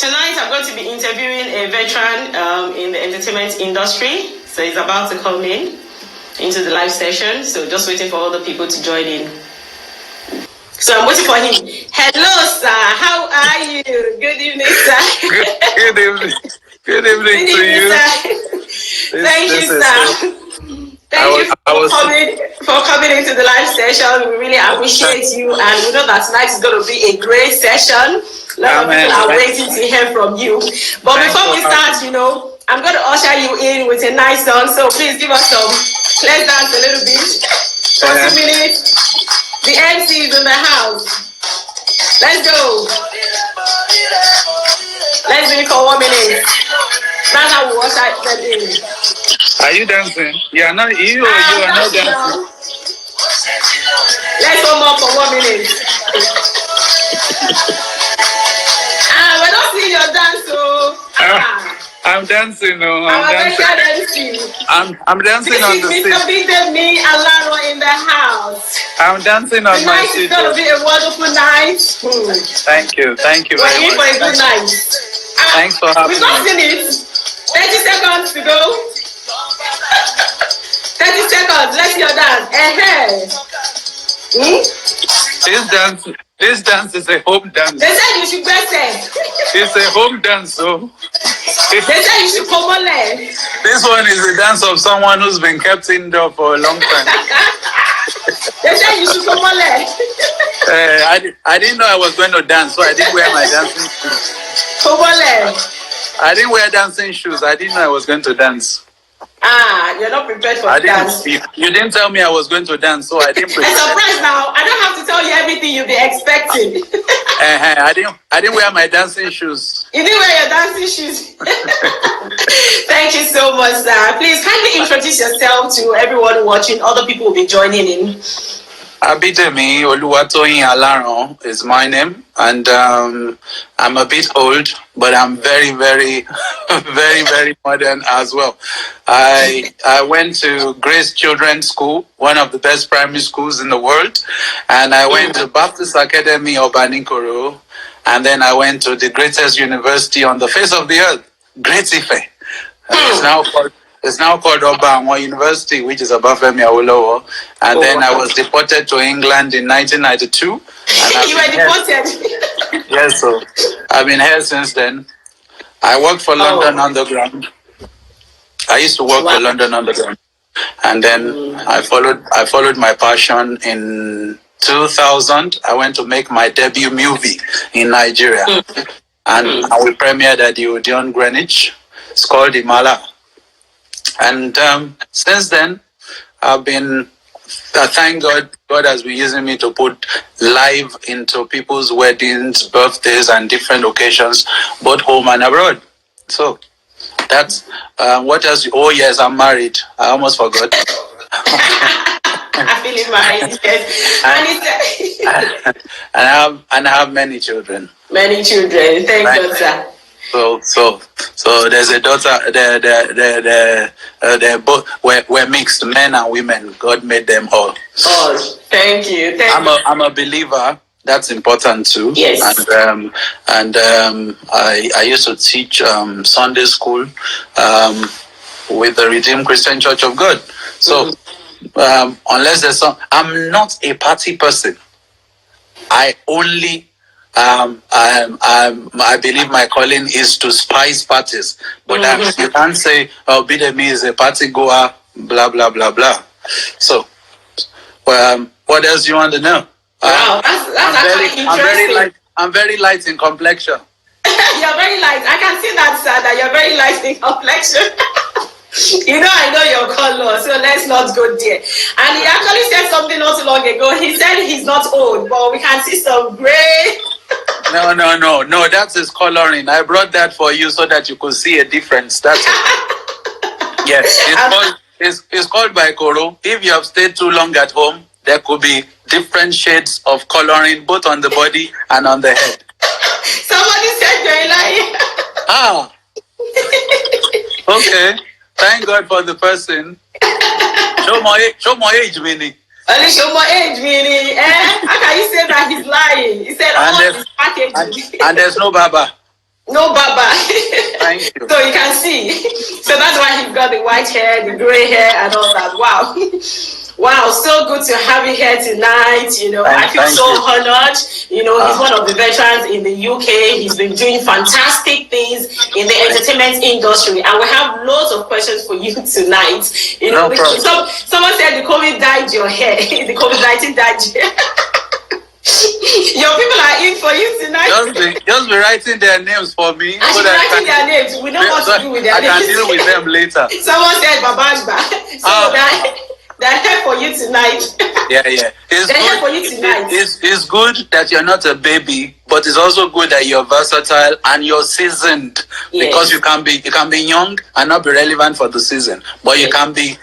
Tonight I'm going to be interviewing a veteran in the entertainment industry. So he's about to come into the live session. So just waiting for other people to join in. So I'm waiting for him. Hello, sir. How are you? Good evening, sir. Good evening. Good evening to you. Sir. Thank you, sir. Thank you for coming into the live session. We really appreciate you, and we know that tonight is going to be a great session. A lot of people are waiting to hear from you. But before we start, I'm going to usher you in with a nice song. So please give us some. Let's dance a little bit. For 2 minutes. The MC is in the house. Let's go. Let's do it for 1 minute. That's how we usher them in. Are you dancing? You are not. You are not dancing. Let's warm up for 1 minute. We're not seeing your dance, so. I'm dancing. No, I'm dancing. I'm dancing on the stage. This is Mr. Bidemi Alaran in the house. I'm dancing on my seat. Tonight is going to be a wonderful night. Thank you. Thank you very much. We're in for a good night. Thanks for having me. We've not seen it. 30 seconds to go. 30 seconds. Let's your dance. This dance is a home dance. They said you should press it. It's a home dance, so. They said you should come on there. This one is the dance of someone who's been kept indoor for a long time. They said you should come on there. I didn't know I was going to dance, so I didn't wear my dancing shoes. Come on there. I didn't wear dancing shoes. I didn't know I was going to dance. You're not prepared for dance. You didn't tell me I was going to dance, so I didn't prepare. I'm surprised now. I don't have to tell you everything you'll be expecting. I didn't wear my dancing shoes. You didn't wear your dancing shoes. Thank you so much, sir. Please kindly introduce yourself to everyone watching. Other people will be joining in. Bidemi Alaran is my name, and I'm a bit old, but I'm very, very, very, very modern as well. I went to Grace Children's School, one of the best primary schools in the world, and I went to Baptist Academy of Banikoro, and then I went to the greatest university on the face of the earth, Great Ife. It's now called Obanwa University, which is above Bidemi Alaran. And then I was deported to England in 1992. You were deported? Yes, so I've been here since then. I worked for London Underground. I used to work for London Underground. And then I followed my passion in 2000. I went to make my debut movie in Nigeria. And we premiered at the Odeon Greenwich. It's called Imala. And since then, I've been, thank God, God has been using me to put live into people's weddings, birthdays, and different occasions, both home and abroad. So that's what else? Oh, yes, I'm married. I almost forgot. I feel married. Yes. and I have many children. Many children. Thank God, sir. So there's a daughter. They're both we're mixed, men and women. God made them all. Oh, thank you. I'm a believer. That's important too. Yes. And I used to teach Sunday school with the Redeemed Christian Church of God. So unless there's I'm not a party person. I only. I believe my calling is to spice parties, but you can't say, "Oh, Bidemi is a party goer," blah blah blah blah. So, what else do you want to know? Wow, that's interesting. I'm very light in complexion. You're very light. I can see that, sir. That you're very light in complexion. I know your color, so let's not go there. And he actually said something not too long ago. He said he's not old, but we can see some gray. No, that's his coloring. I brought that for you so that you could see a difference. That's it. Yes, it's called by Koro. If you have stayed too long at home, there could be different shades of coloring both on the body and on the head. Somebody said you're lying. Okay. Thank God for the person. Show my age, Winnie. Only show my age, meaning, How can you say that he's lying? He said all his packaging. And there's no baba. No baba. Thank you. So you can see. So that's why he's got the white hair, the gray hair, and all that. Wow. Wow, so good to have you here tonight. I feel so honored. He's one of the veterans in the UK. He's been doing fantastic things in the entertainment industry. And we have loads of questions for you tonight. Someone said the COVID dyed your hair. The COVID-19 dyed your hair. Your people are in for you tonight. Just be writing their names for me. I should be writing their names. We know what to do with their names. I can deal with them later. Someone said Babajba. So they're here for you tonight. Yeah. They're here for you tonight. It's good that you're not a baby, but it's also good that you're versatile and you're seasoned. Yes. Because you can be young and not be relevant for the season, but you can be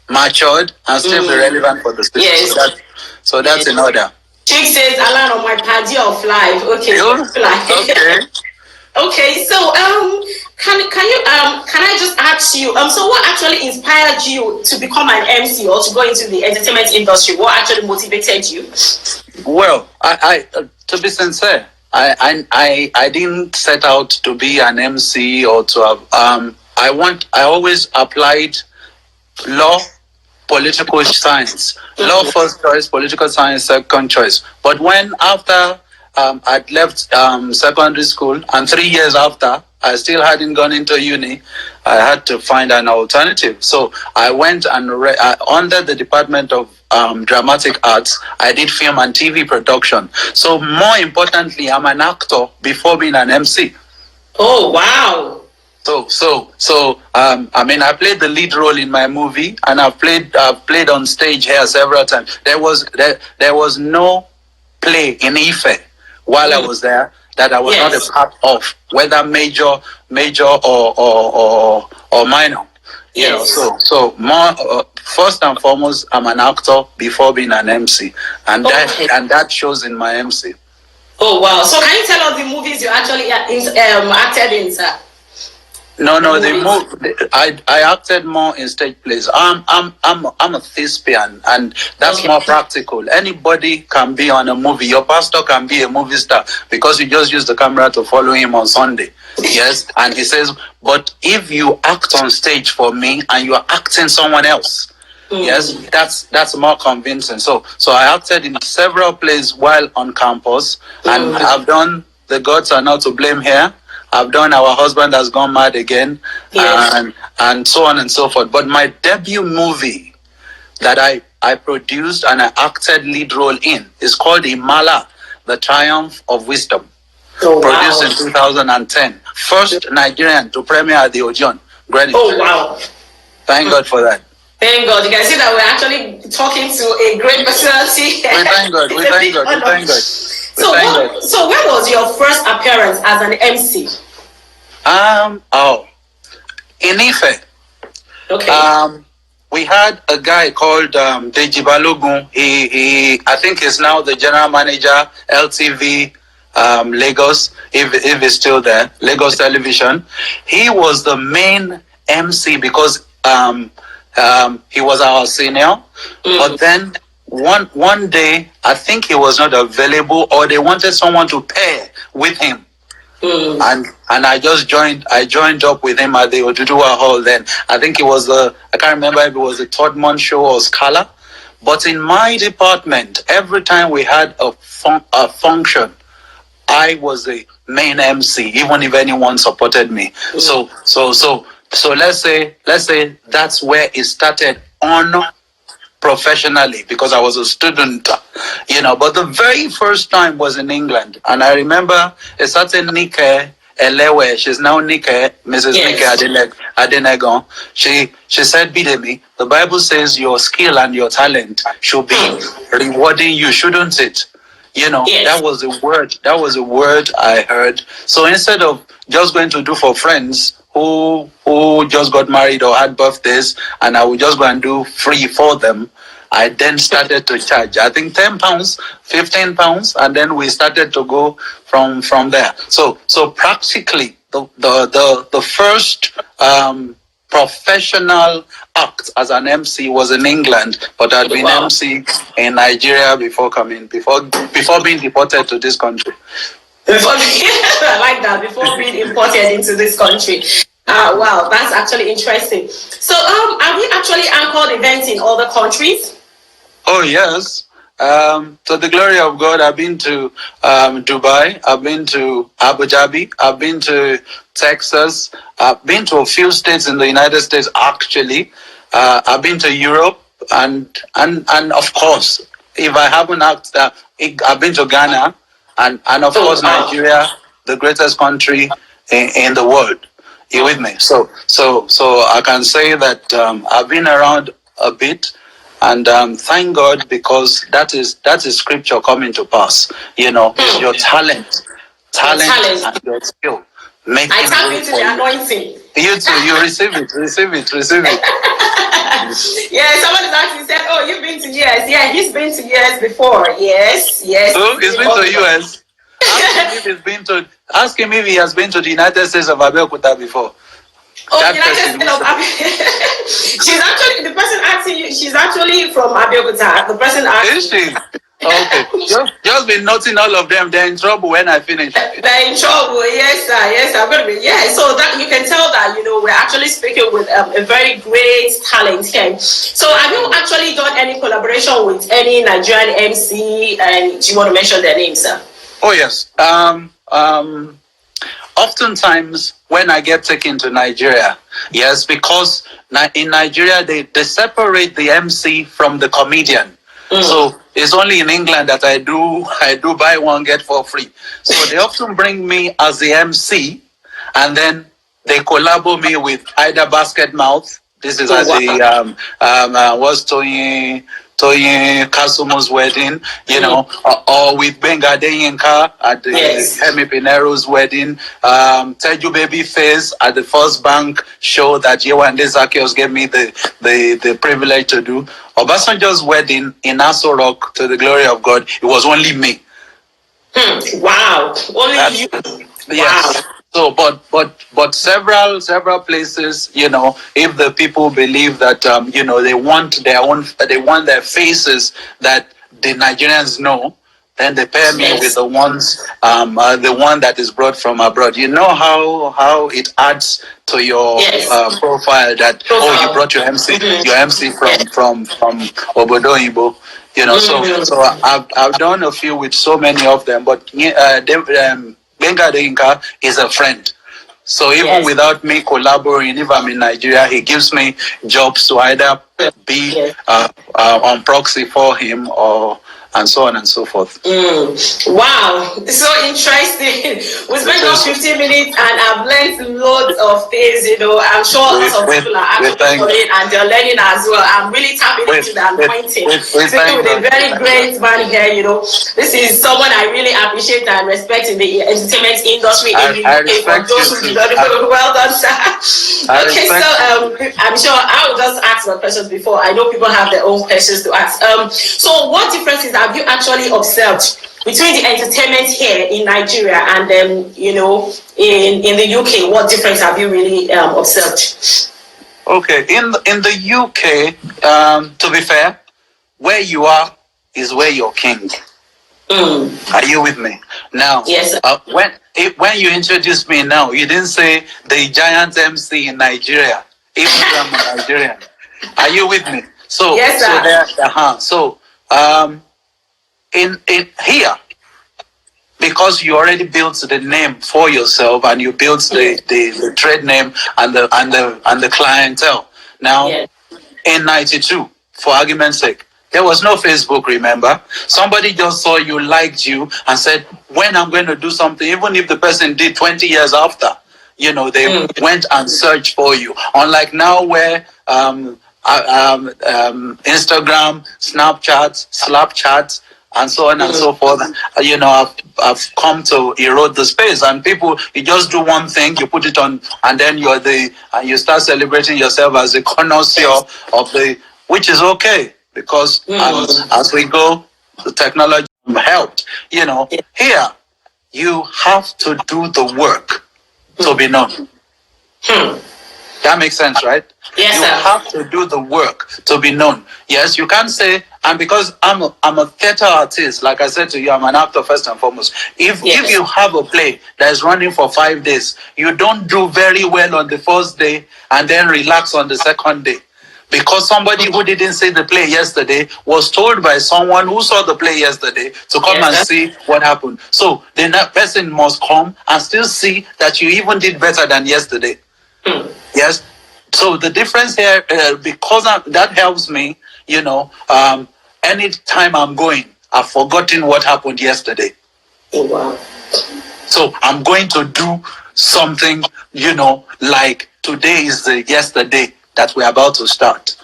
matured and still be relevant for the season. Yes. So that's in order. Chick says, Alan, on my party of life. Okay. Okay. Okay. So can I just ask you so what actually inspired you to become an MC or to go into the entertainment industry? What actually motivated you? Well, I to be sincere, I didn't set out to be an MC or to have I always applied law, political science. Law first choice, political science second choice. But when after I'd left secondary school and 3 years after, I still hadn't gone into uni, I had to find an alternative. So I went and under the Department of Dramatic Arts, I did film and TV production. So more importantly, I'm an actor before being an MC. Oh, wow. So I played the lead role in my movie, and I've played on stage here several times. There was no play in Ife while I was there that I was not a part of, whether major or minor. So more first and foremost, I'm an actor before being an MC, and that shows in my MC. Oh wow! So can you tell us the movies you actually acted in, sir? No, I acted more in stage plays. I'm a thespian, and that's more practical. Anybody can be on a movie. Your pastor can be a movie star because you just use the camera to follow him on Sunday. Yes, and he says, but if you act on stage for me and you are acting someone else, yes, that's more convincing. So I acted in several plays while on campus, and I've done The Gods Are Not to Blame Here. I've done Our Husband Has Gone Mad Again, and so on and so forth. But my debut movie that I produced and I acted lead role in is called Imala, The Triumph of Wisdom. Produced in 2010. First Nigerian to premiere at the Odeon, Greenwich. Oh, wow. Thank God for that. Thank God. You can see that we're actually talking to a great personality. We thank God. So when was your first appearance as an MC? In Ife. Okay. We had a guy called Deji Balogun. He I think he's now the general manager, LTV Lagos, if he's still there, Lagos Television. He was the main MC because he was our senior. But then one day, I think he was not available, or they wanted someone to pair with him. And I joined up with him at the Oduduwa Hall then. I think it was I can't remember if it was the Third Month Show or Scala. But in my department, every time we had a function, I was the main MC, even if anyone supported me. So let's say that's where it started on professionally, because I was a student, but the very first time was in England. And I remember a certain Nike Elewe, she's now Mrs. Nike Adenegon. She said, Bidemi, the Bible says your skill and your talent should be rewarding you, shouldn't it? That was a word I heard. So instead of just going to do for friends who just got married or had birthdays, and I would just go and do free for them, I then started to charge, I think £10, £15, and then we started to go from there. So practically the first professional act as an MC was in England, but I'd been MC in Nigeria before being deported to this country. I like that. deported into this country. Wow, that's actually interesting. So, have you actually anchored events in other countries? Oh, yes. To the glory of God, I've been to Dubai, I've been to Abu Dhabi, I've been to Texas, I've been to a few states in the United States, actually. I've been to Europe, and of course, if I haven't asked, I've been to Ghana, and of course, Nigeria, the greatest country in the world. You with me? So I can say that I've been around a bit. And thank God, because that is scripture coming to pass. It's your talent and your skill making I tap way into for the you. anointing. You too, you receive it. Yeah, someone is actually said, "Oh, you've been to US." Yeah, he's been to US before. Yes. So he's been to US. Ask him if he has been to the United States of Abeokuta before. Oh, United States of She's actually the person asking you. She's actually from Abeokuta. The person asking. Is she? Okay. Just been noting all of them. They're in trouble when I finish. They're in trouble. Yes, sir. Yes, I'm gonna be. Yeah. So that you can tell that we're actually speaking with a very great talent here. So have you actually done any collaboration with any Nigerian MC? And do you want to mention their names, sir? Oh yes. Oftentimes when I get taken to Nigeria, yes, because in Nigeria they separate the MC from the comedian. So it's only in England that I do buy one get for free. So they often bring me as the MC, and then they collabo me with either Basket Mouth. This is at the was Toyin Kasumo's wedding, or with Benga Deyinka at the Hemi Pinero's wedding, Teju Babyface at the First Bank show that Yewande Zacchaeus gave me the privilege to do. Obasanjo's wedding in Aso Rock, to the glory of God, it was only me. Wow, only you. Yes. Wow. So, but several places, if the people believe that, they want their faces that the Nigerians know, then they pair me with the one that is brought from abroad. You know how it adds to your profile that you brought your MC from Obodo Ibo. So I've done a few with so many of them, but Benga Deyinka is a friend. So even without me collaborating, if I'm in Nigeria, he gives me jobs to either be on proxy for him and so on and so forth. Wow, so interesting. We spent about 15 minutes and I've learned loads of things, I'm sure lots of people are actually following and they're learning as well. I'm really tapping into the anointing. Speaking with a very great man here, This is someone I really appreciate and respect in the entertainment industry in the UK. For those who do not know, well done, sir. Okay, so I'm sure I will just ask my questions before. I know people have their own questions to ask. So what differences have you actually observed between the entertainment here in Nigeria and then in the UK? What difference have you really observed? Okay, in the UK, to be fair, where you are is where you're king. Are you with me now? Yes. When you introduced me now, you didn't say the giant MC in Nigeria, even though I'm a Nigerian. Are you with me? So yes, sir. So in here, because you already built the name for yourself and you built the trade name and the clientele. Now, in '92, for argument's sake, there was no Facebook, remember? Somebody just saw you, liked you, and said, when I'm going to do something, even if the person did 20 years after, they went and searched for you. Unlike now where Instagram, Snapchat, Slapchat, and so on and so forth, I've come to erode the space, and people, you just do one thing, you put it on, and then you start celebrating yourself as a connoisseur of which is okay, because as we go, the technology helped. Here, you have to do the work to be known. That makes sense, right? Yes, you sir. have to do the work to be known. Yes, you can't say, and because I'm a theater artist, like I said to you, I'm an actor first and foremost. If you have a play that is running for 5 days, you don't do very well on the first day and then relax on the second day. Because somebody who didn't see the play yesterday was told by someone who saw the play yesterday to come and see what happened. So the person must come and still see that you even did better than yesterday. Yes. So the difference here, because that helps me, anytime I'm going, I've forgotten what happened yesterday. Oh, wow. So I'm going to do something, like today is the yesterday that we're about to start.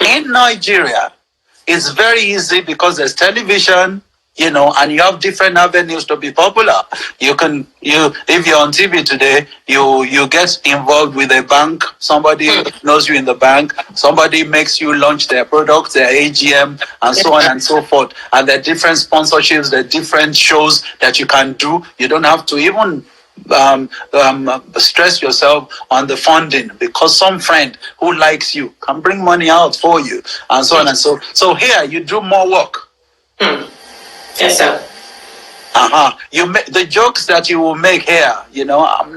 In Nigeria, it's very easy because there's television, and you have different avenues to be popular. If you're on TV today, you get involved with a bank. Somebody knows you in the bank. Somebody makes you launch their products, their AGM, and so on and so forth. And there are different sponsorships, there are different shows that you can do. You don't have to even stress yourself on the funding, because some friend who likes you can bring money out for you, and so on and so here you do more work. Yes, sir. You make the jokes that you will make here. I'm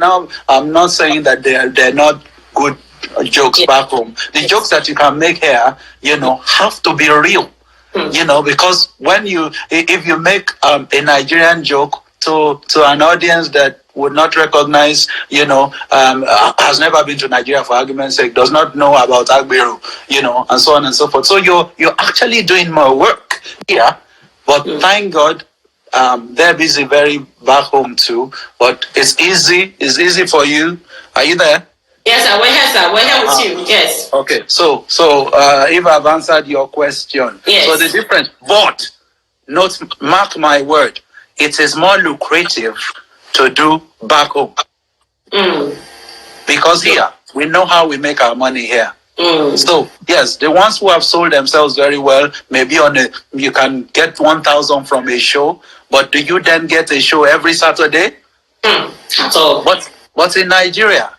not saying that they're not good jokes back home. The jokes that you can make here, have to be real. Because if you make a Nigerian joke to an audience that would not recognize, has never been to Nigeria for argument's sake, does not know about Agbiru, and so on and so forth. So you're actually doing more work here. But thank God, they're busy very back home too. But it's easy. It's easy for you. Are you there? Yes, sir. We're here, sir. We're here with you. Yes. Okay. So if I've answered your question, so the difference. But mark my word, it is more lucrative to do back home. Because here we know how we make our money here. So yes, the ones who have sold themselves very well, maybe you can get 1,000 from a show, but do you then get a show every Saturday? So, but in Nigeria,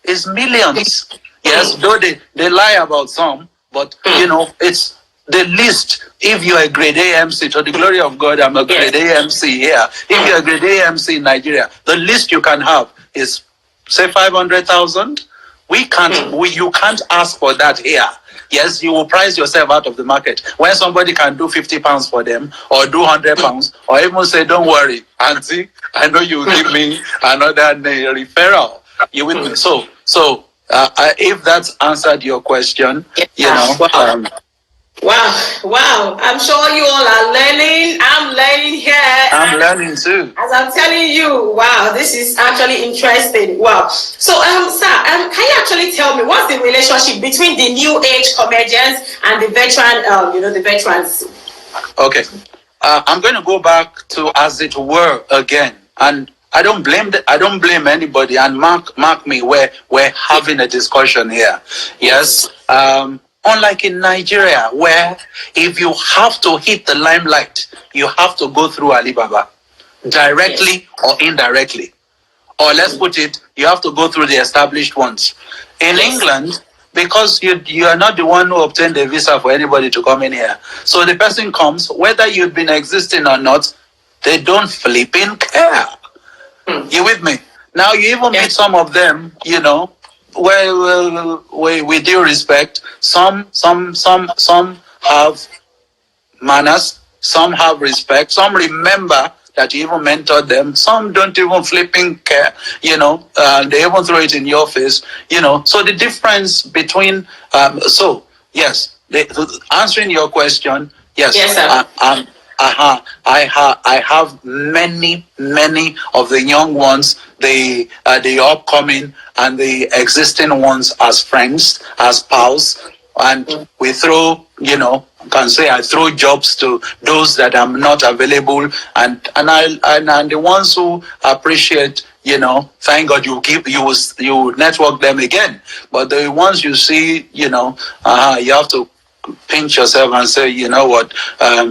it's millions. Yes, though they lie about some, but it's the least. If you're a grade A MC, to the glory of God, I'm a grade A MC here. If you're a grade A MC in Nigeria, the least you can have is, say, 500,000. You can't ask for that here. Yes, you will price yourself out of the market. When somebody can do £50 for them, or do £100, or even say, don't worry, auntie, I know you will give me another referral. You with me? So if that's answered your question, Wow. I'm sure you all are learning. I'm learning here. I'm learning too. As I'm telling you, wow, this is actually interesting. Wow. So, sir, can you actually tell me what's the relationship between the new age comedians and the veteran, the veterans? Okay. I'm going to go back to as it were again. And I don't blame anybody. And mark me, we're having a discussion here. Yes. Unlike in Nigeria, where if you have to hit the limelight, you have to go through Alibaba, directly or indirectly. Or let's put it, you have to go through the established ones. In England, because you are not the one who obtained a visa for anybody to come in here. So the person comes, whether you've been existing or not, they don't flipping care. You with me? Now you even meet some of them, well, with due respect, some have manners, some have respect, some remember that you even mentored them, some don't even flipping care, they even throw it in your face, So the difference between, answering your question, yes, sir. I have many of the young ones, the upcoming and the existing ones as friends, as pals, and we throw, I throw jobs to those that are not available, and the ones who appreciate, thank God you network them again. But the ones you see, you have to pinch yourself and say, you know what,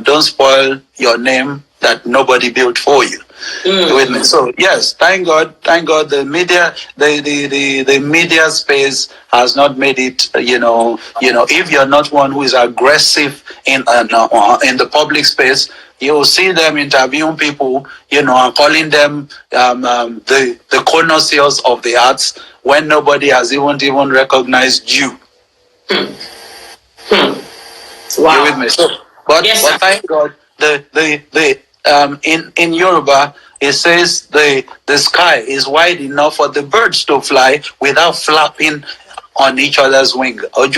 don't spoil your name that nobody built for you. With me. So yes, thank God, the media, the media space has not made it. If you're not one who is aggressive in the public space, you will see them interviewing people, and calling them the connoisseurs of the arts when nobody has even recognized you. Wow. You with me? So, but thank God, in Yoruba it says the sky is wide enough for the birds to fly without flapping on each other's wing. But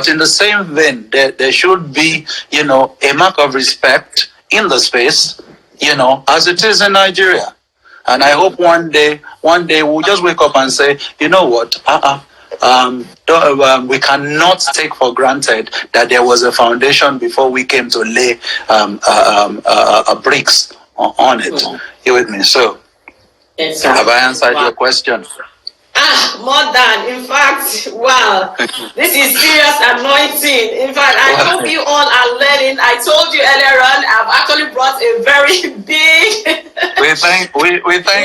in the same vein, there should be, a mark of respect in the space, as it is in Nigeria. And I hope one day we'll just wake up and say, you know what? We cannot take for granted that there was a foundation before we came to lay bricks on it. You with me? So, yes, have I answered your question? More than. In fact, wow, this is serious anointing. In fact, I hope you all are learning. I told you earlier on, I've actually brought a very big. we thank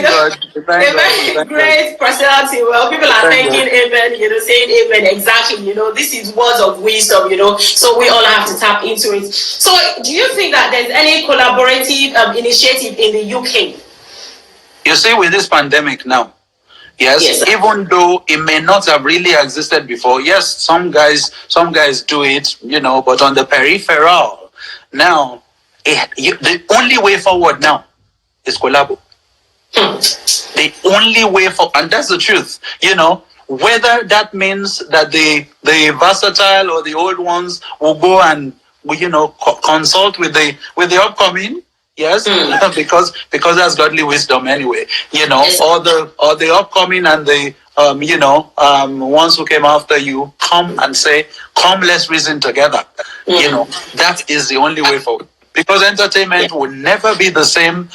God. A very great personality. Well, people are thanking amen, saying amen. Exactly. This is words of wisdom. So we all have to tap into it. So, do you think that there's any collaborative initiative in the UK? You see, with this pandemic now. Yes, even though it may not have really existed before, yes, some guys do it, but on the peripheral. Now, the only way forward now is collabo. The only way and that's the truth, whether that means that the versatile or the old ones will go and, consult with the upcoming. Yes, because that's godly wisdom anyway. Or the upcoming and the ones who came after you come and say, "Come, let's reason together." That is the only way forward. Because entertainment will never be the same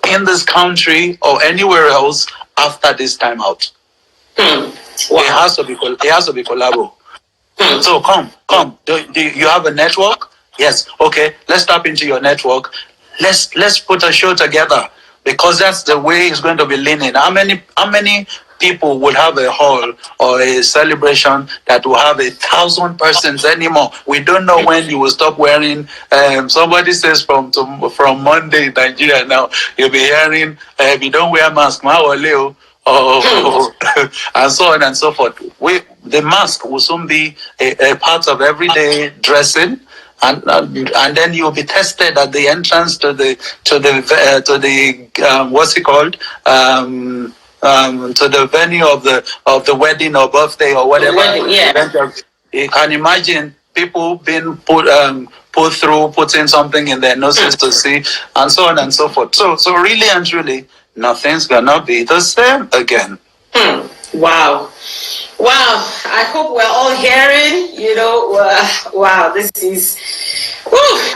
in this country or anywhere else after this time out. Wow. It has to be collabo. So come. Do you have a network? Yes. Okay. Let's tap into your network. Let's put a show together, because that's the way it's going to be leaning. How many people would have a hall or a celebration that will have 1,000 persons anymore? We don't know when you will stop wearing. Somebody says from Monday in Nigeria now, you'll be hearing, if you don't wear mask, and so on and so forth. The mask will soon be a part of everyday dressing. And then you'll be tested at the entrance to the what's it called, to the venue of the wedding or birthday or whatever. You can imagine people being putting something in their noses to see, and so on and so forth. So really and truly, nothing's gonna be the same again. Wow. I hope we're all hearing, wow, this is,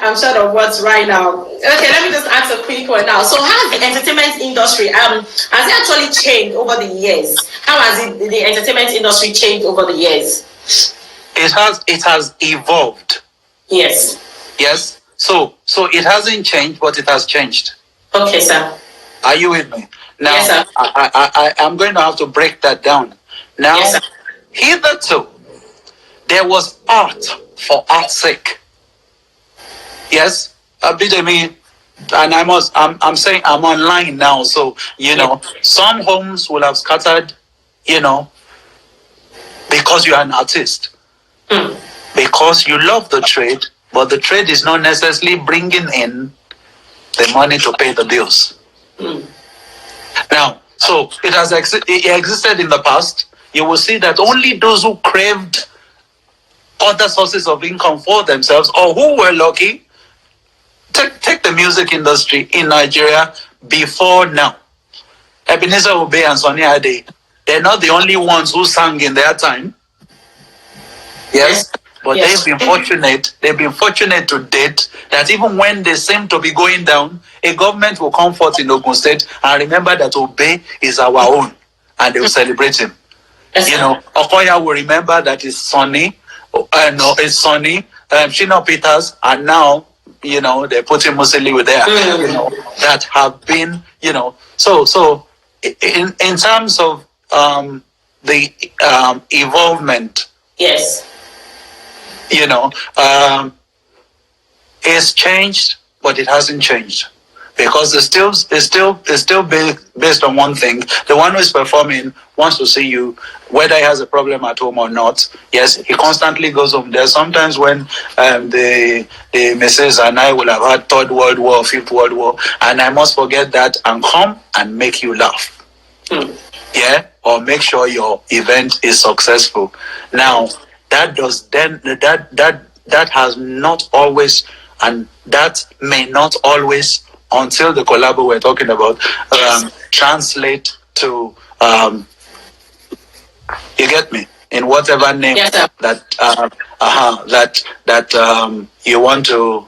I'm short of words right now. Okay, let me just ask a quick one now. So how has the entertainment industry, has it actually changed over the years? How has the entertainment industry changed over the years? It has evolved. Yes. So it hasn't changed, but it has changed. Okay, sir. Are you with me? Now, yes, sir. I'm going to have to break that down. Now, yes, hitherto, there was art for art's sake. Yes, Bidemi, and I'm saying I'm online now, so some homes will have scattered, because you're an artist, because you love the trade, but the trade is not necessarily bringing in the money to pay the bills. Now, so it existed in the past. You will see that only those who craved other sources of income for themselves, or who were lucky, take the music industry in Nigeria before now. Ebenezer Obey and Sonny Ade, they're not the only ones who sang in their time. Yes, but they've been fortunate. They've been fortunate to date that even when they seem to be going down, a government will come forth in Ogun State and remember that Obey is our own, and they will celebrate him. Okoya will remember that it's Sonny, Shina Peters, and now they're putting Musili there, that have been, so in terms of the evolvement, yes, it's changed, but it hasn't changed. Because it's still based on one thing. The one who is performing wants to see you, whether he has a problem at home or not. Yes, he constantly goes home. There's sometimes when the Mrs. and I will have had Third World War, Fifth World War, and I must forget that and come and make you laugh. Yeah, or make sure your event is successful. Now that has not always, and that may not always, until the collabo we're talking about, translate to, you get me, in whatever name that you want to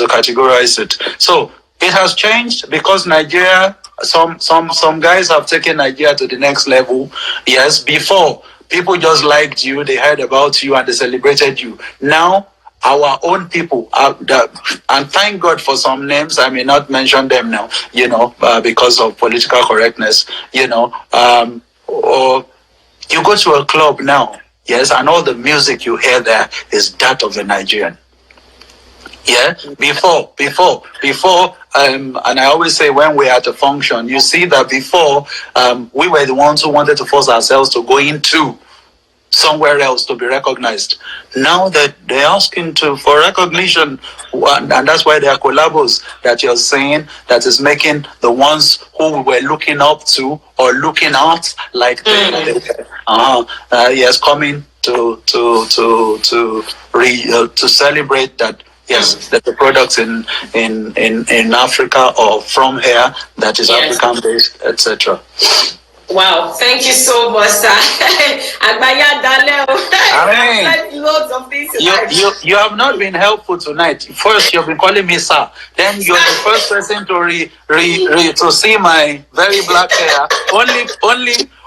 categorize it. So it has changed because Nigeria, some guys have taken Nigeria to the next level. Yes, before people just liked you, they heard about you and they celebrated you. Now our own people and thank God for some names. I may not mention them now, because of political correctness, or you go to a club now, yes, and all the music you hear there is that of a Nigerian. Yeah, before, and I always say when we're at a function, you see that before, we were the ones who wanted to force ourselves to go into somewhere else to be recognized. Now that they're asking for recognition, and that's why there are collabos that you're saying that is making the ones who we were looking up to or looking at like yes, coming to celebrate that. Yes, that the products in Africa or from here that is African based, etc. Wow, thank you so much, sir. I mean, loads of things. You have not been helpful tonight. First, you've been calling me sir. Then you're the first person to see my very black hair.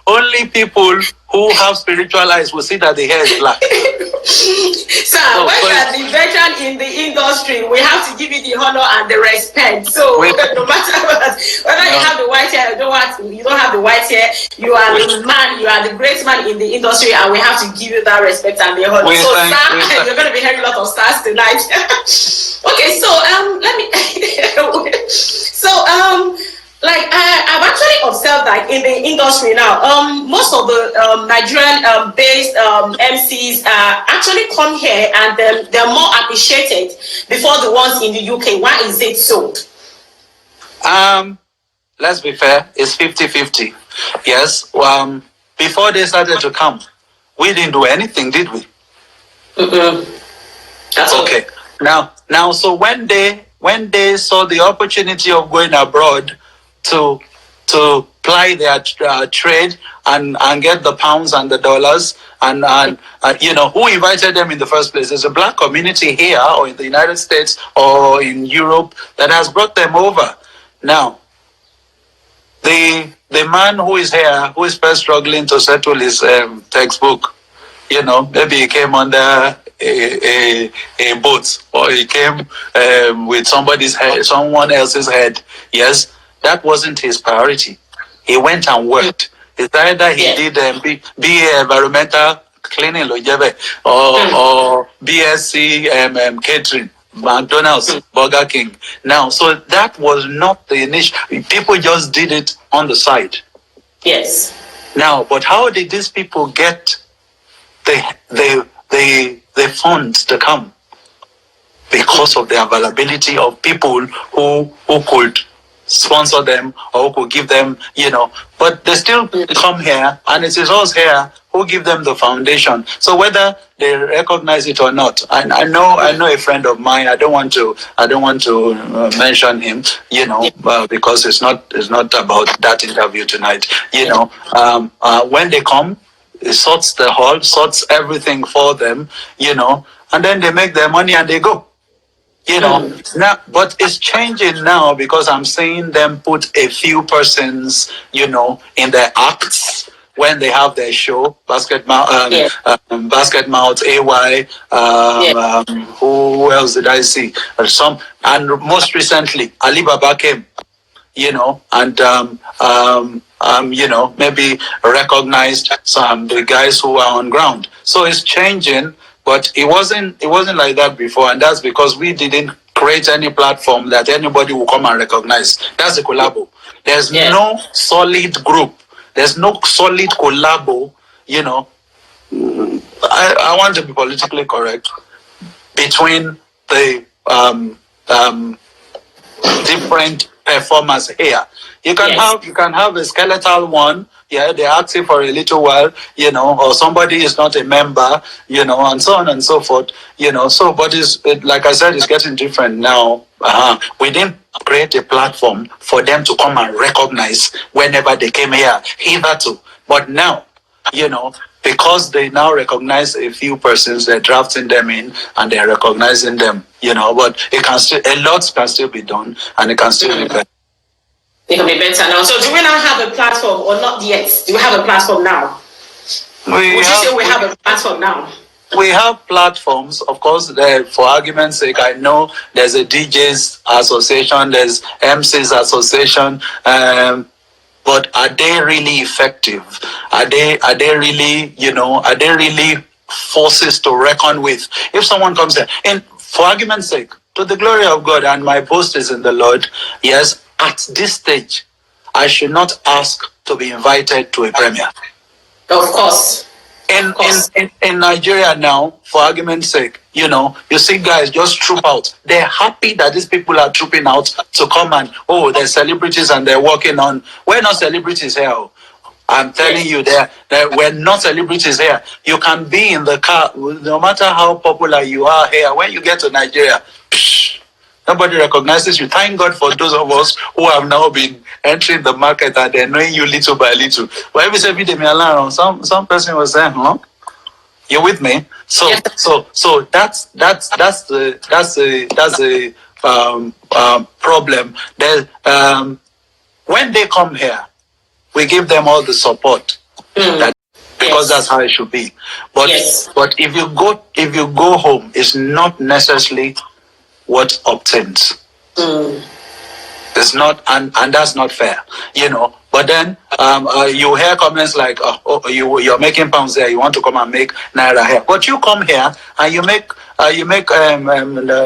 Only people who have spiritual eyes will see that the hair is black. Sir, when you are the veteran in the industry, we have to give you the honor and the respect. So no matter what, whether you have the white hair, you don't have the white hair, you are the man, you are the great man in the industry, and we have to give you that respect and the honor. So, sir, you're going to be hearing a lot of stars tonight. Okay, so let me. I've actually observed that in the industry now, most of the Nigerian based MCs actually come here and they're more appreciated before the ones in the UK. Why is it so? Let's be fair, it's 50-50. Yes. Before they started to come, we didn't do anything, did we? That's okay. Now, so when they saw the opportunity of going abroad to ply their trade and get the pounds and the dollars and who invited them in the first place? There's a black community here or in the United States or in Europe that has brought them over. Now, the man who is here, who is first struggling to settle his textbook, maybe he came under a boat or he came with someone else's head. Yes. That wasn't his priority. He went and worked. It's either he did BA environmental cleaning or BSc catering, McDonald's, Burger King. Now, so that was not the initial. People just did it on the side. Yes. Now, but how did these people get the funds to come? Because of the availability of people who could sponsor them or who could give them, but they still come here, and it is us here who give them the foundation. So whether they recognize it or not, I know a friend of mine. I don't want to mention him, because it's not about that interview tonight. When they come, it sorts the hall, sorts everything for them, and then they make their money and they go. Now, but it's changing now because I'm seeing them put a few persons, in their acts, when they have their show, Basket Mouth, AY, who else did I see? And most recently, Alibaba came, and maybe recognized the guys who are on ground. So it's changing, but it wasn't like that before, and that's because we didn't create any platform that anybody will come and recognize. That's the collabo. There's no solid group. There's no solid collabo. I want to be politically correct between the different performers here. You can have a skeletal one. Yeah, they're active for a little while, or somebody is not a member, and so on and so forth, So, but like I said, it's getting different now. We didn't create a platform for them to come and recognize whenever they came here, hitherto. But now, because they now recognize a few persons, they're drafting them in and they're recognizing them, but a lot can still be done and it can still be better. It can be better now. So do we now have a platform or not yet? Do we have a platform now? Would you say we have a platform now? We have platforms, of course, for argument's sake. I know there's a DJs association, there's MCs association, but are they really effective? Are they really, are they really forces to reckon with? If someone comes there, and for argument's sake, to the glory of God, and my boast is in the Lord, yes, at this stage, I should not ask to be invited to a premiere. Of course. In Nigeria now, for argument's sake, you see guys just troop out. They're happy that these people are trooping out to come and, they're celebrities and they're working on. We're not celebrities here. I'm telling you, that we're not celebrities here. You can be in the car, no matter how popular you are here. When you get to Nigeria, nobody recognizes you. Thank God for those of us who have now been entering the market and they're knowing you little by little. But if you say Bidemi Alaran, some person was saying, you with me? So that's the problem. When they come here, we give them all the support. Because that's how it should be. But if you go home, it's not necessarily what obtains. It's not, and that's not fair, But then you hear comments like, you're making pounds there, you want to come and make naira here. But you come here and you make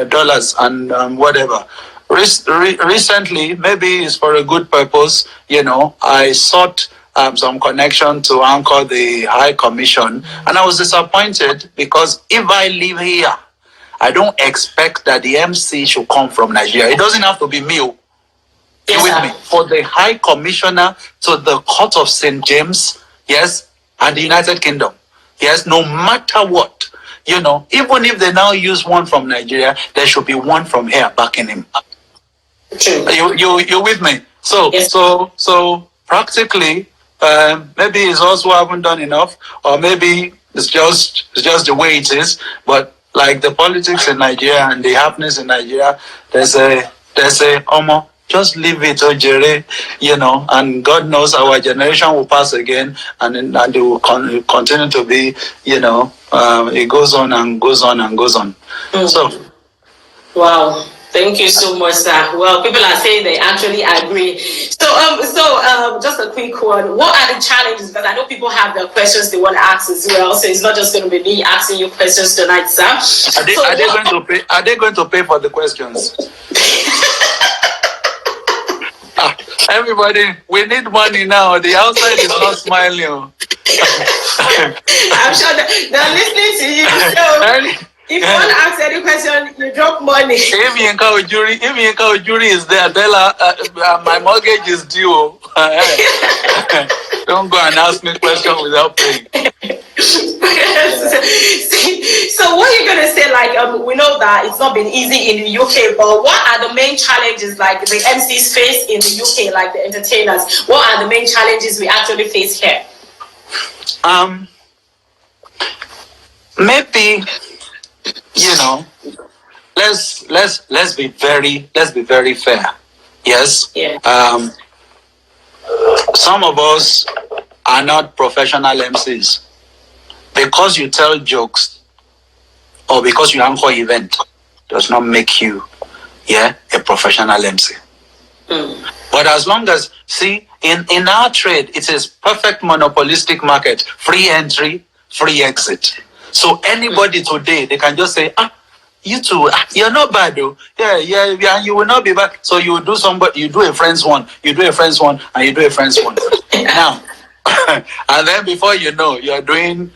dollars and whatever. Recently, maybe it's for a good purpose, I sought some connection to anchor the High Commission, and I was disappointed because if I live here, I don't expect that the MC should come from Nigeria. It doesn't have to be me. You with me? For the High Commissioner to the Court of St. James, yes, and the United Kingdom, yes, no matter what, even if they now use one from Nigeria, there should be one from here backing him. True. You with me? So practically, maybe it's also haven't done enough, or maybe it's just the way it is. But like the politics in Nigeria and the happenings in Nigeria, there's a just leave it, Ojere, and God knows our generation will pass again, and they will continue to be, it goes on and goes on and goes on. So, wow. Thank you so much, sir. Well, people are saying they actually agree. So, just a quick one. What are the challenges? Because I know people have their questions they want to ask as well. So it's not just going to be me asking you questions tonight, sir. Are they going to pay? Are they going to pay for the questions? Everybody, we need money now. The outside is not smiling. I'm sure they're listening to you. So, if you want to ask any question, you drop money. If Yinka Ojuri is there, tell her my mortgage is due. Don't go and ask me questions without paying. So what are you gonna say? Like we know that it's not been easy in the UK, but what are the main challenges like the MCs face in the UK, like the entertainers? What are the main challenges we actually face here? Maybe let's be very fair. Yes. Yeah. Some of us are not professional MCs. Because you tell jokes or because you anchor event does not make you a professional MC. But as long as, see, in our trade, it is perfect monopolistic market, free entry, free exit. So anybody today, they can just say, you two, you're not bad though. Yeah, you will not be bad. So you do a friend's one, you do a friend's one, and you do a friend's one. Now, and then before you know, you're doing,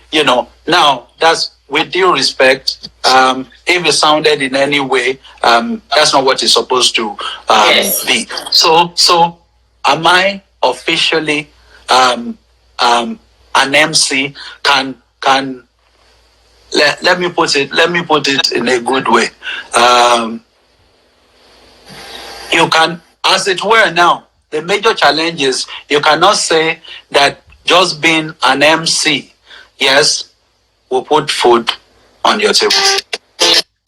now that's with due respect, if it sounded in any way, that's not what it's supposed to be. So am I officially an MC? Let me put it in a good way. You can, as it were now, the major challenge is you cannot say that just being an MC, yes, will put food on your table.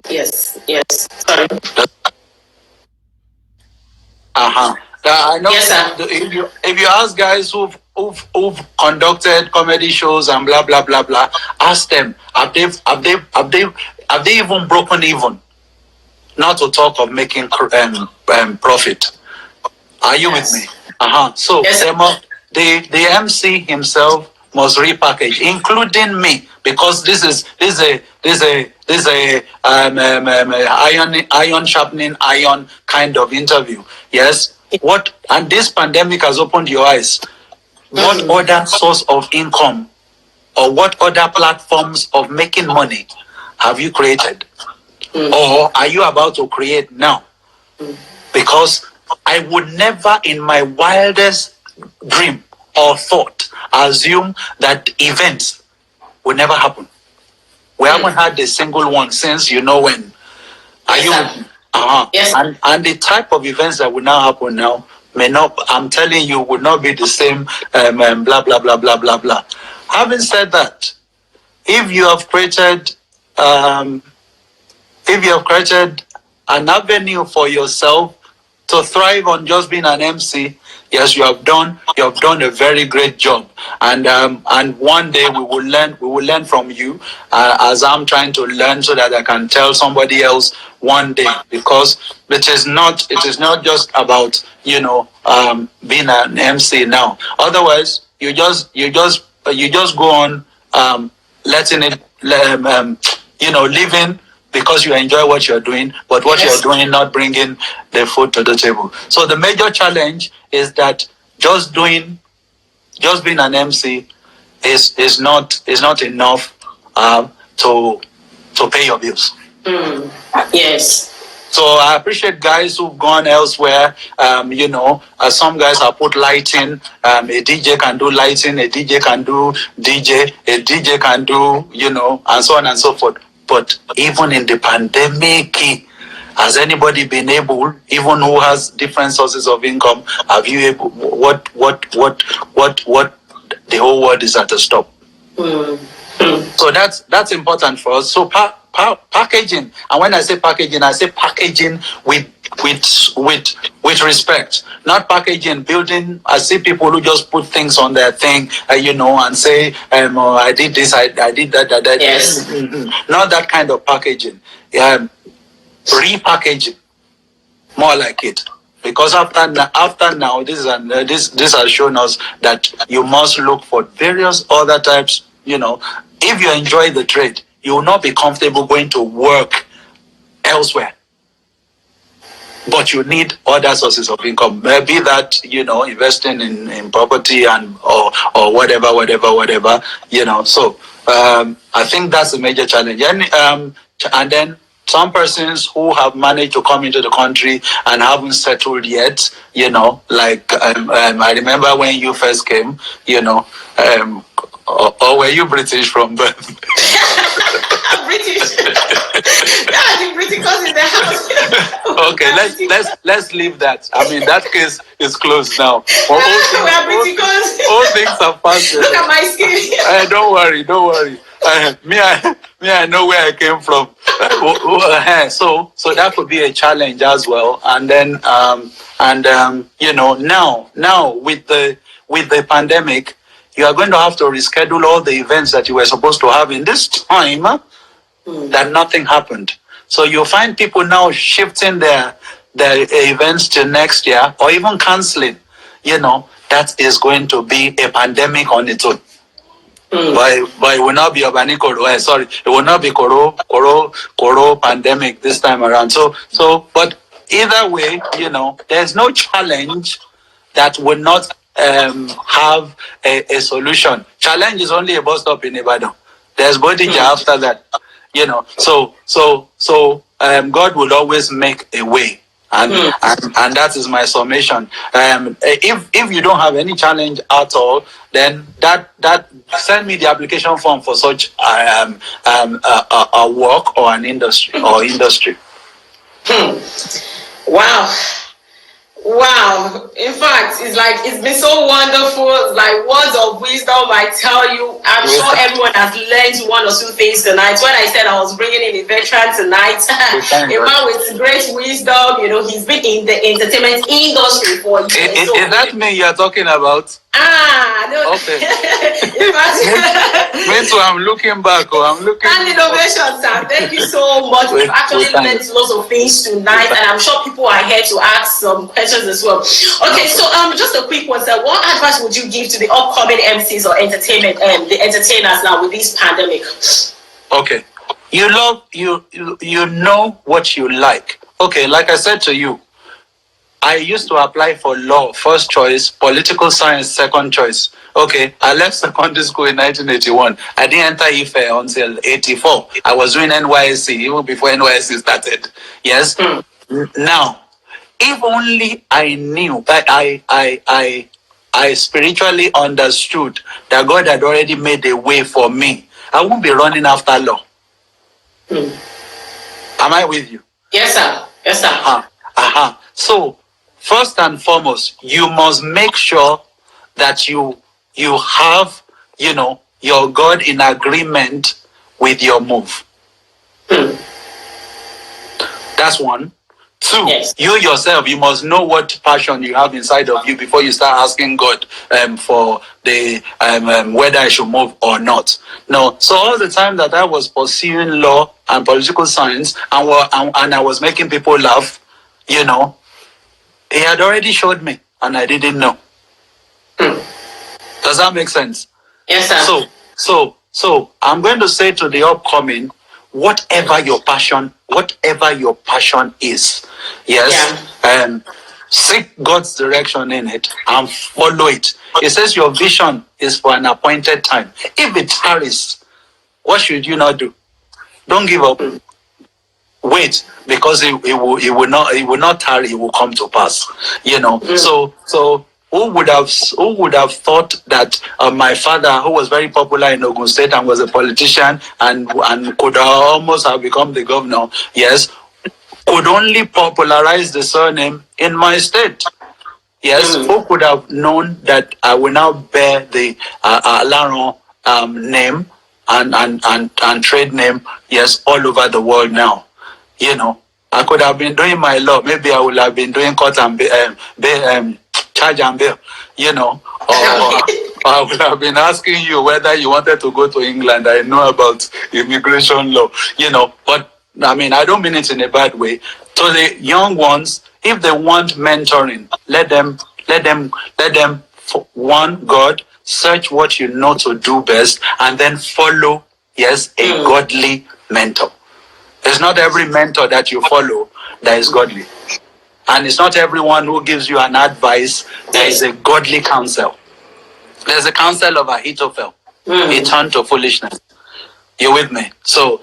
Yes. Sorry. I know. Yes, sir. If you ask guys who've conducted comedy shows and blah blah blah blah, ask them have they even broken even? Not to talk of making profit. Are you with me? So yes, the MC himself must repackage, including me, because this is a iron sharpening iron kind of interview. Yes. And this pandemic has opened your eyes. What other source of income or what other platforms of making money have you created? Or are you about to create now? Because I would never in my wildest dream or thought assume that events will never happen. We haven't had a single one since when. Are you? Yes. And the type of events that will now happen now may not, I'm telling you, would not be the same, blah, blah, blah, blah, blah, blah. Having said that, if you have created an avenue for yourself to thrive on just being an MC, yes, you have done a very great job, and one day we will learn from you, as I'm trying to learn so that I can tell somebody else one day, because it is not just about being an MC now. Otherwise, you just go on letting it living because you enjoy what you're doing, but what you're doing not bringing the food to the table. So the major challenge is that just being an MC is not enough to pay your bills. Yes. So I appreciate guys who've gone elsewhere. Some guys have put lighting. A DJ can do lighting. A DJ can do DJ. A DJ can do and so on and so forth. But even in the pandemic, has anybody been able, even who has different sources of income, have you able, what the whole world is at a stop. So that's important for us. So packaging, and when I say packaging with respect, not packaging, building. I see people who just put things on their thing, and say, I did this, I did that. Yes. Not that kind of packaging. Repackaging, more like it. Because after now, this has shown us that you must look for various other types. If you enjoy the trade, you will not be comfortable going to work elsewhere. But you need other sources of income. Maybe that, investing in property or whatever. So I think that's a major challenge. And then some persons who have managed to come into the country and haven't settled yet, like I remember when you first came, or were you British from birth? British. Yeah, the Briticos in the house. Okay, let's leave that. I mean, that case is closed now. We are Briticos. All things have passed. Look at my skin. Don't worry. Me, I know where I came from. So that could be a challenge as well. And then now with the pandemic, you are going to have to reschedule all the events that you were supposed to have in this time, that nothing happened. So you'll find people now shifting their events to next year, or even canceling. That is going to be a pandemic on its own. But it will not be it will not be Koro pandemic this time around. But either way, there's no challenge that will not have a solution. Challenge is only a bus stop in Ibadan. There's Bodija after that. God will always make a way. And that is my summation. If you don't have any challenge at all, then that send me the application form for such a work or an industry Wow. In fact, it's been so wonderful. It's like words of wisdom, I tell you. I'm sure everyone has learned one or two things tonight. When I said I was bringing in a veteran tonight, a man with great wisdom, he's been in the entertainment industry for years. Is that me you're talking about? No. Okay. Me too, I'm looking back. And innovation, sir. Thank you so much. We've actually learned lots of things tonight, and I'm sure people are here to ask some questions as well. Okay, so just a quick one, sir. What advice would you give to the upcoming MCs or the entertainers now with this pandemic? Okay. You know what you like. Okay, like I said to you, I used to apply for law, first choice, political science, second choice. Okay, I left secondary school in 1981. I didn't enter IFE until 84. I was doing NYSC even before NYSC started. Yes. Now, if only I knew that I spiritually understood that God had already made a way for me, I won't be running after law. Am I with you? Yes, sir. Yes, sir. So, first and foremost, you must make sure that you have, your God in agreement with your move. That's one. Two, yes. You yourself, you must know what passion you have inside of you before you start asking God for the whether I should move or not. No. So all the time that I was pursuing law and political science and I was making people laugh, He had already showed me and I didn't know. Does that make sense? Yes, sir. So I'm going to say to the upcoming, whatever your passion is, yes, seek God's direction in it and follow it. It says your vision is for an appointed time. If it tarries, what should you not do? Don't give up. Wait, because it will not tarry. It will come to pass. So who would have thought that my father, who was very popular in Ogun State and was a politician and could almost have become the governor, yes, could only popularize the surname in my state. Yes, who could have known that I will now bear the Alaran name and trade name, yes, all over the world now. I could have been doing my law. Maybe I would have been doing court and charge and bail, or I would have been asking you whether you wanted to go to England. I know about immigration law, but I mean, I don't mean it in a bad way. To the young ones, if they want mentoring, let them one, God, search what you know to do best, and then follow, yes, a godly mentor. It's not every mentor that you follow that is godly. And it's not everyone who gives you an advice that is a godly counsel. There's a counsel of Ahithophel. It turned to foolishness. You with me? So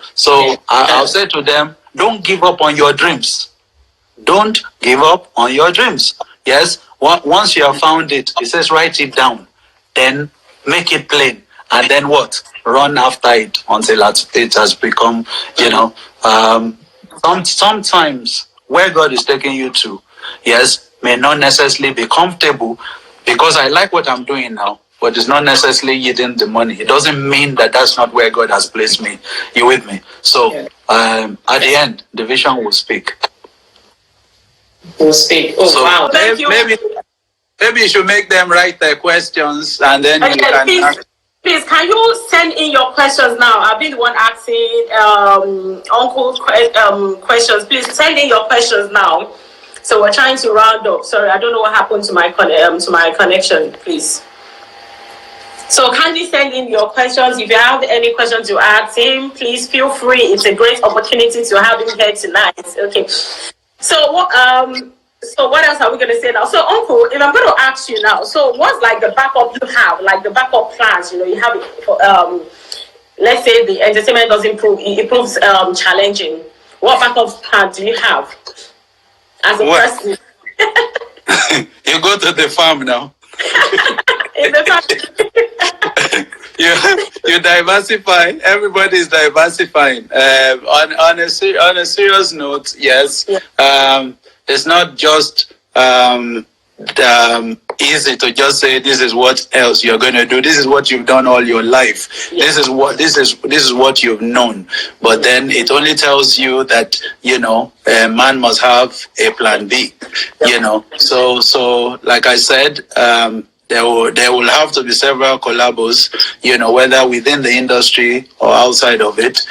I'll say to them, don't give up on your dreams. Don't give up on your dreams. Yes, once you have found it, it says write it down. Then make it plain. And then what? Run after it until it has become, sometimes where God is taking you to, yes, may not necessarily be comfortable because I like what I'm doing now, but it's not necessarily yielding the money. It doesn't mean that that's not where God has placed me. You with me? So at the end, the vision will speak. Will speak. Oh, so wow. Thank you. maybe you should make them write their questions, and then you can. Please, can you send in your questions now? I've been the one asking Uncle questions. Please send in your questions now. So we're trying to round up. Sorry, I don't know what happened to my connection. Please. So kindly send in your questions. If you have any questions to ask him, please feel free. It's a great opportunity to have him here tonight. Okay. So what else are we going to say now? So Uncle, if I'm going to ask you now, so what's like the backup you have, like the backup plans? You know, you have let's say the entertainment doesn't prove it proves challenging. What backup plan do you have as a person? You go to the farm now. In the farm. You diversify. Everybody's diversifying. On a serious note, yes. Yeah. It's not just easy to just say this is what else you're going to do. This is what you've done all your life. Yeah. This is what you've known. But then it only tells you that a man must have a plan B. Yeah. So like I said. There will have to be several collabos, whether within the industry or outside of it.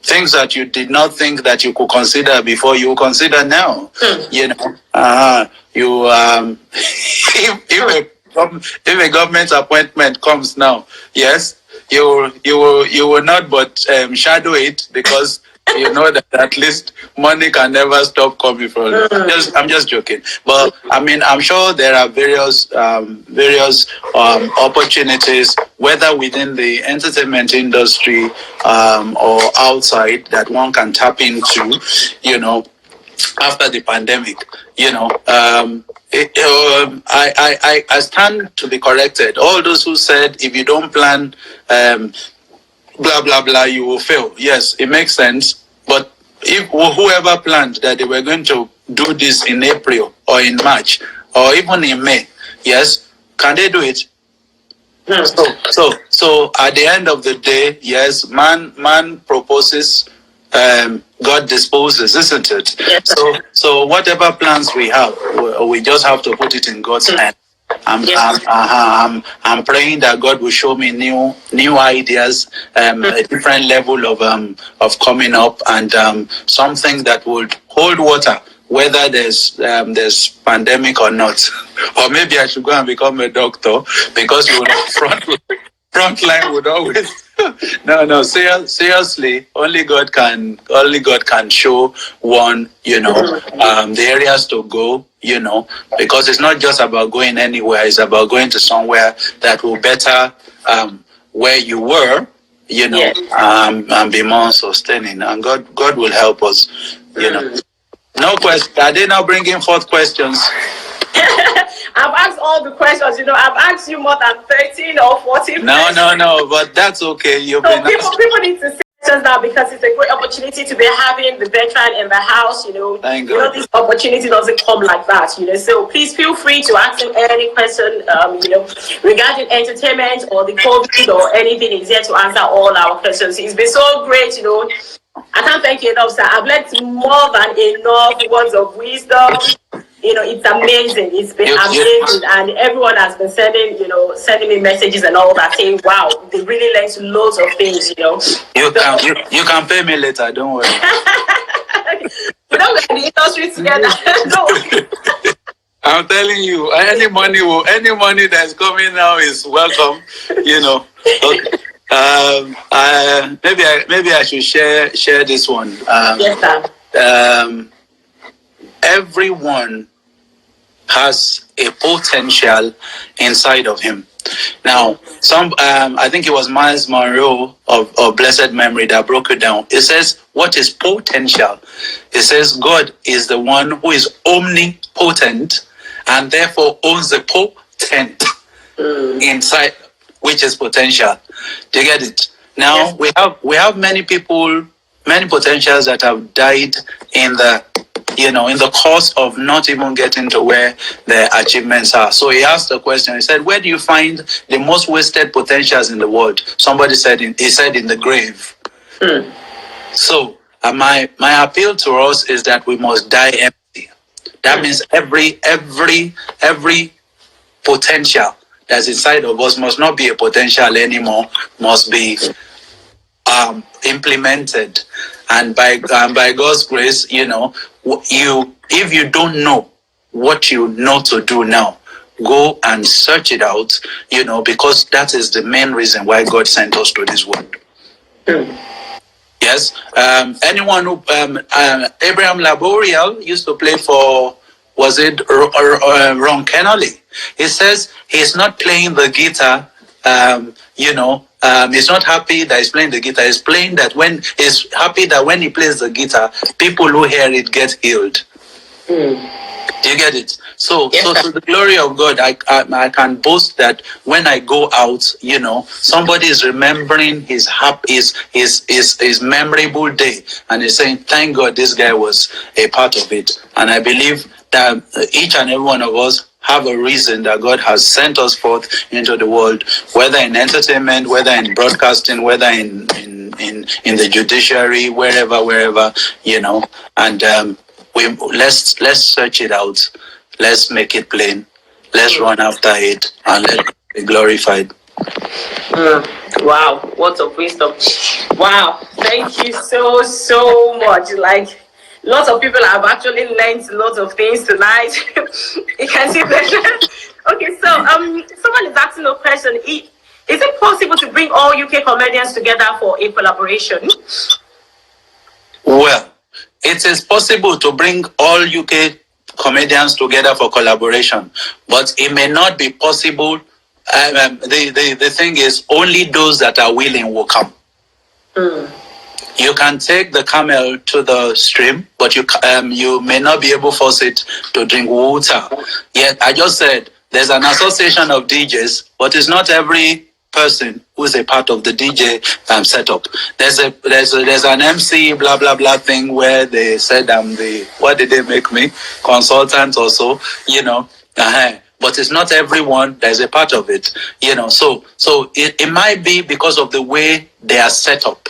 Things that you did not think that you could consider before, you consider now. If a government appointment comes now, yes, you will not but shadow it, because you know that at least money can never stop coming from it. I'm just joking, but I mean, I'm sure there are various opportunities, whether within the entertainment industry or outside, that one can tap into. After the pandemic, I stand to be corrected. All those who said if you don't plan, blah blah blah, you will fail. Yes, it makes sense. But if whoever planned that they were going to do this in April or in March or even in May, yes, can they do it? So at the end of the day, yes, man proposes, God disposes, isn't it? Yes. So whatever plans we have, we just have to put it in God's hand. I'm praying that God will show me new ideas, a different level of coming up, and something that would hold water, whether there's pandemic or not. Or maybe I should go and become a doctor, because frontline would always. No. Seriously, only God can show one. The areas to go. Because it's not just about going anywhere. It's about going to somewhere that will better where you were. And be more sustaining. And God will help us. No question. Are they now bringing forth questions? I've asked all the questions. I've asked you more than 13 or 14 questions. No, but that's okay. People need to say questions now, because it's a great opportunity to be having the veteran in the house. Thank God. This opportunity doesn't come like that. So please feel free to ask him any question, regarding entertainment or the COVID or anything. He's here to answer all our questions. It's been so great. I can't thank you enough, sir. I've learned more than enough words of wisdom. It's amazing. It's been amazing, and everyone has been sending me messages and all that, saying, "Wow, they really learned loads of things." You can pay me later. Don't worry. We don't get the industry together. No. I'm telling you, any money that's coming now is welcome. Okay. Maybe I should share this one. Yes, sir. Everyone has a potential inside of him. Now, I think it was Miles Monroe of blessed memory that broke it down. It says, what is potential? It says God is the one who is omnipotent and therefore owns the potent inside, which is potential. Do you get it? Now, yes. we have many people, many potentials that have died in the course of not even getting to where their achievements are. So he asked the question, he said, where do you find the most wasted potentials in the world? Somebody said, he said in the grave. So my appeal to us is that we must die empty. That means every potential that's inside of us must not be a potential anymore, must be implemented. And by God's grace, if you don't know what you know to do now, go and search it out, because that is the main reason why God sent us to this world. Yes. Anyone who Abraham Laboriel used to play for, was it Ron Kennelly? He says he's not playing the guitar. He's not happy that he's playing the guitar. He's happy that when he plays the guitar, people who hear it get healed. Do you get it? So to the glory of God, I can boast that when I go out, somebody is remembering his memorable day, and is saying, "Thank God this guy was a part of it." And I believe that each and every one of us have a reason that God has sent us forth into the world, whether in entertainment, whether in broadcasting, whether in the judiciary, wherever, and let's search it out. Let's make it plain. Let's run after it and let it be glorified. Wow, what a wisdom. Wow, thank you so much. Like, lots of people have actually learned lots of things tonight. You can see that. Okay, so someone is asking a question. Is it possible to bring all UK comedians together for a collaboration? Well, it is possible to bring all UK comedians together for collaboration, but it may not be possible. The thing is, only those that are willing will come. You can take the camel to the stream, but you may not be able to force it to drink water. Yet I just said there's an association of DJs, but it's not every person who's a part of the DJ setup. There's an MC blah blah blah thing where they said what did they make me, consultant or so, but it's not everyone that is a part of it, so it might be because of the way they are set up,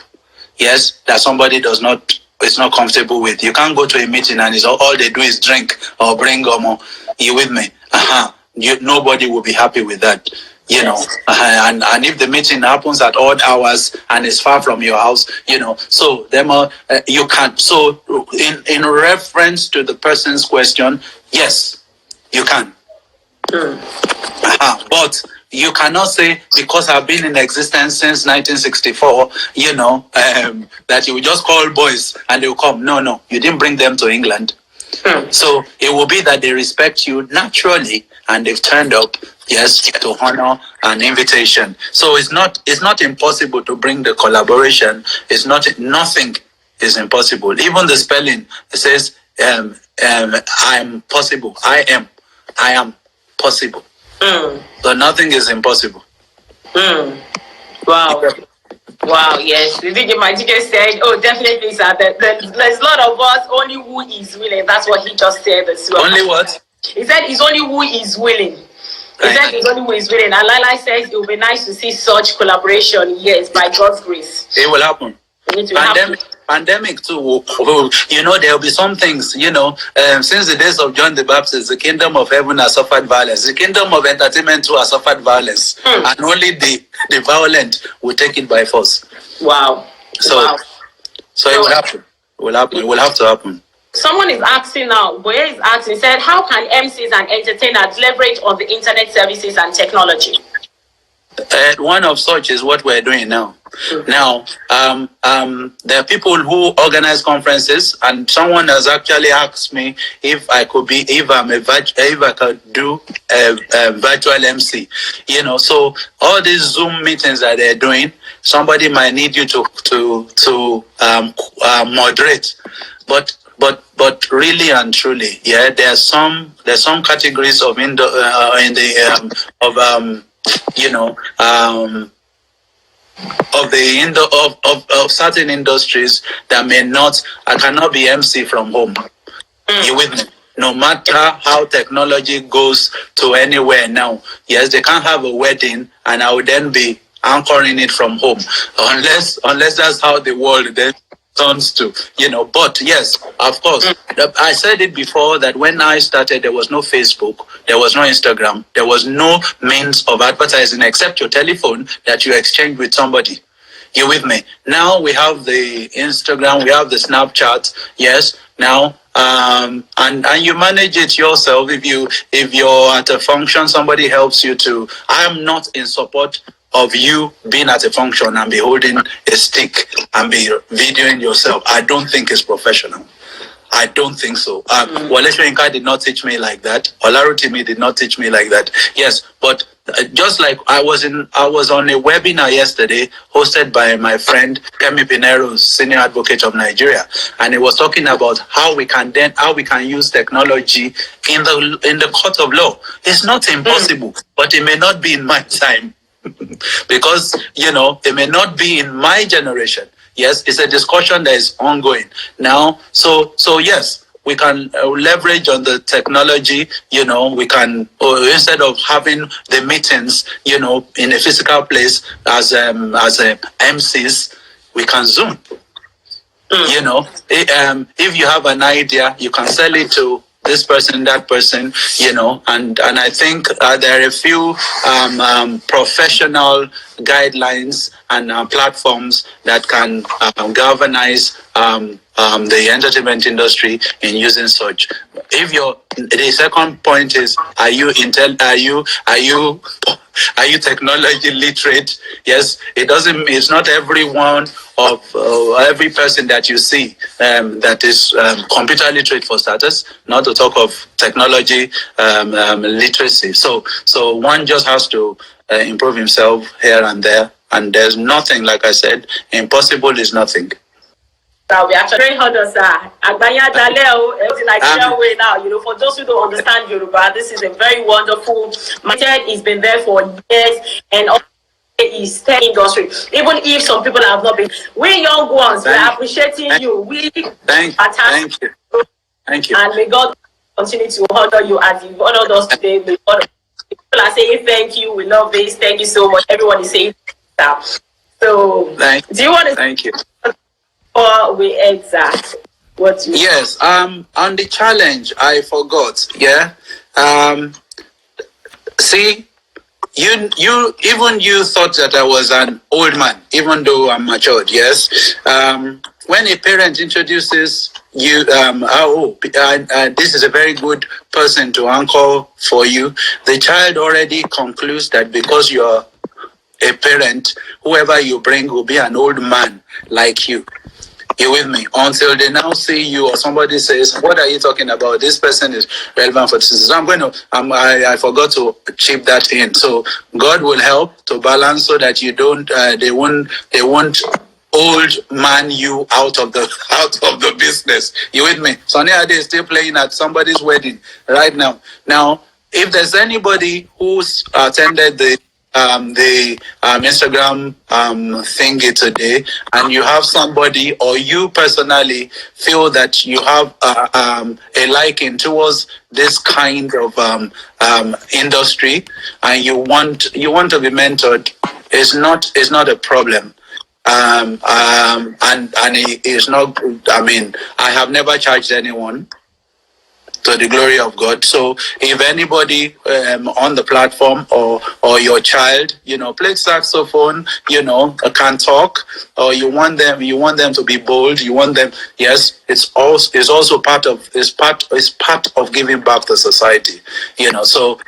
yes, that somebody is not comfortable with. You can't go to a meeting and all they do is drink or bring you with me, nobody will be happy with that. And if the meeting happens at odd hours and is far from your house, so you can't. So in reference to the person's question, yes, you can. But you cannot say, because I've been in existence since 1964, that you will just call boys and they will come. No, you didn't bring them to England. So it will be that they respect you naturally and they've turned up, yes, to honor an invitation. So it's not impossible to bring the collaboration. Nothing is impossible. Even the spelling, it says I'm possible. I am possible. So nothing is impossible. Wow. Wow, yes. The DJ Majike said, definitely, sir. There's a lot of us, only who is willing. That's what he just said as well. Only what? He said it's only who is willing. He said it's only who is willing. And Lala says it would be nice to see such collaboration, yes, by God's grace. It will happen. Pandemic too, there will be some things, since the days of John the Baptist, the kingdom of heaven has suffered violence. The kingdom of entertainment too has suffered violence. And only the violent will take it by force. Wow. So it will happen. It will have to happen. Someone is asking now, Boye is asking, he said, how can MCs and entertainers leverage on the internet services and technology? One of such is what we're doing now. Now, there are people who organize conferences, and someone has actually asked me if I could do a virtual MC. So all these Zoom meetings that they're doing, somebody might need you to moderate, but really and truly, there's some categories of of certain industries that I cannot be MC from home. You with me? No matter how technology goes to anywhere now, yes, they can't have a wedding and I would then be anchoring it from home, unless that's how the world then sons to, but yes, of course, I said it before that when I started, there was no Facebook, there was no Instagram, there was no means of advertising except your telephone that you exchange with somebody. You with me? Now we have the Instagram, we have the Snapchat. Yes. Now, and you manage it yourself. If you're at a function, somebody helps you to. I am not in support of you being at a function and be holding a stick and be videoing yourself. I don't think it's professional. I don't think so. Wale Soyinka did not teach me like that. Olarotimi did not teach me like that. Yes, but just like I was on a webinar yesterday hosted by my friend Kemi Pinero, senior advocate of Nigeria, and he was talking about how we can use technology in the court of law. It's not impossible, but it may not be in my time. Because it may not be in my generation. Yes, it's a discussion that is ongoing now. So yes, we can leverage on the technology. We can instead of having the meetings, in a physical place as MCs, we can Zoom. If you have an idea, you can sell it to this person, that person, and I think there are a few professional guidelines and platforms that can galvanize the entertainment industry in using such. The second point is, are you technology literate? Yes, it's not everyone of every person that you see that is computer literate, for starters, not to talk of technology literacy. So one just has to improve himself here and there, and there's nothing, like I said, impossible is nothing. Now we actually very honest, Agbanya Daleo, the Nigerian way now. For those who don't understand Yoruba, this is a very wonderful method. It's been there for years, and is the industry. Even if some people have not been, we young ones, we are appreciating you. Thank you. And may God continue to honor you as you've honored us today. People are saying thank you. We love this. Thank you so much. Everyone is saying that. So, do you want to? Thank you. Or we exact what you? Yes. On the challenge, I forgot. Yeah. See. You thought that I was an old man, even though I'm matured. Yes. When a parent introduces you, this is a very good person to anchor for you, the child already concludes that because you're a parent, whoever you bring will be an old man like you. You with me? Until they now see you or somebody says, "What are you talking about? This person is relevant for this." So I forgot to chip that in. So God will help to balance so that you don't. They won't old man you out of the business. You with me? Sonny Ade is still playing at somebody's wedding right now. Now, if there's anybody who's attended the Instagram thingy today, and you have somebody or you personally feel that you have a liking towards this kind of industry, and you want to be mentored, it's not a problem. And it is not. I mean, I have never charged anyone, to the glory of God. So if anybody on the platform or your child, plays saxophone, can talk, or you want them to be bold, you want them, yes, it's also part of giving back to society, So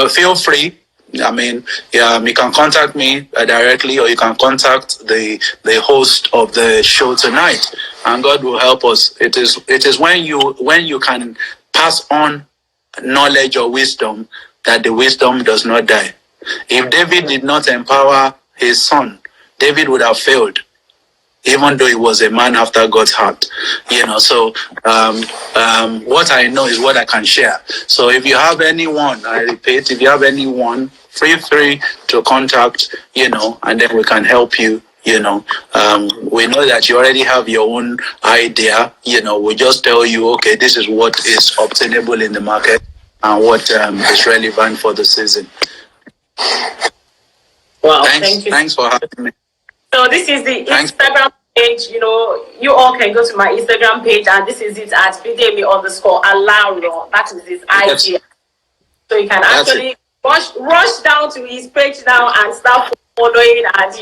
feel free. I mean, you can contact me directly, or you can contact the host of the show tonight, and God will help us. It is when you can pass on knowledge or wisdom that the wisdom does not die. If David did not empower his son, David would have failed, even though he was a man after God's heart. So what I know is what I can share. So if you have anyone, I repeat, if you have anyone, feel free to contact, and then we can help you. We know that you already have your own idea. We just tell you, okay, this is what is obtainable in the market and what is relevant for the season. Wow, thank you. Thanks for having me. So this is the Instagram page, you all can go to my Instagram page, and this is it at Bidemi_Alaran. That is his IG. So you can actually rush down to his page now and start following and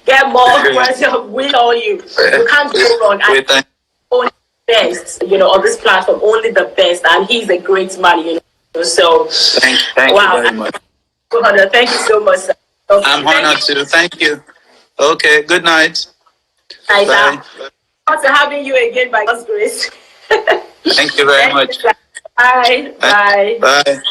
get more version of win on you. You can't go wrong. And only the best, on this platform, only the best, and he's a great man, So thank you very much. Thank you so much, sir. Okay, I'm honored too. Thank you. Okay, good night. Bye. Thanks for having you again by God's grace. Thank you very much. Bye. Bye. Bye.